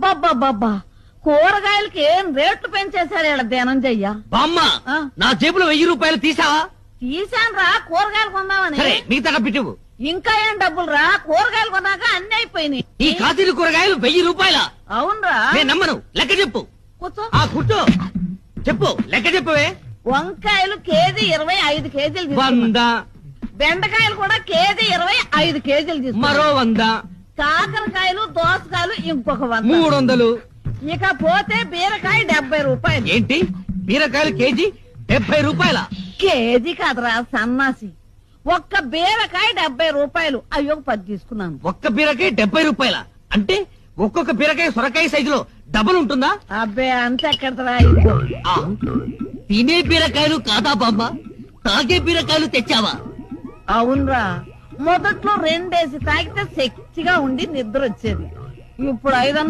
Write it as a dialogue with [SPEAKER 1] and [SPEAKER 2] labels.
[SPEAKER 1] బాబ్బా కూరగాయలకి ఏం రేట్లు పెంచేశారు ఇలా ధనంజయ్య.
[SPEAKER 2] బామ్మ నా జేబులో 1000 రూపాయలు తీసావా?
[SPEAKER 1] తీసాను రా, కూరగాయలు కొందామని.
[SPEAKER 2] సరే మిగతా డబ్బిటివు.
[SPEAKER 1] ఇంకా ఏం డబ్బులు రా, కూరగాయలు కొన్నాక అన్ని అయిపోయినాయి.
[SPEAKER 2] ఈ కాతీలు కూరగాయలు 1000 రూపాయల?
[SPEAKER 1] అవునరా.
[SPEAKER 2] నేను నమ్మను, లెక్క చెప్పు.
[SPEAKER 1] కూర్చో.
[SPEAKER 2] కూర్చో, చెప్పు, లెక్క చెప్పవే.
[SPEAKER 1] వంకాయలు కేజీ 25 కేజీలు
[SPEAKER 2] 100.
[SPEAKER 1] బెండకాయలు కూడా కేజీ 25 కేజీలు
[SPEAKER 2] మరో 100.
[SPEAKER 1] కాకరకాయలు దోసకాయలు ఇంకొక 100.
[SPEAKER 2] 300.
[SPEAKER 1] ఇక పోతే బీరకాయ 70 రూపాయలు.
[SPEAKER 2] ఏంటి, బీరకాయలు కేజీ 70 రూపాయల?
[SPEAKER 1] కేజీ కాదురా సన్నాసి, ఒక్క బీరకాయ 70 రూపాయలు. అయ్యో 10 తీసుకున్నాను.
[SPEAKER 2] ఒక్క బీరకాయ 70 రూపాయల అంటే ఒక్కొక్క బీరకాయ సొరకాయ సైజులో డబుల్ ఉంటుందా?
[SPEAKER 1] అబ్బే అంత ఎక్కడరా.
[SPEAKER 2] తినే బీరకాయలు కాదా బామ్మ, తాగే బీరకాయలు తెచ్చావా?
[SPEAKER 1] అవునరా, మొదట్లో 2 తాగితే శక్తిగా ఉండి నిద్ర వచ్చేది. ఇప్పుడు 5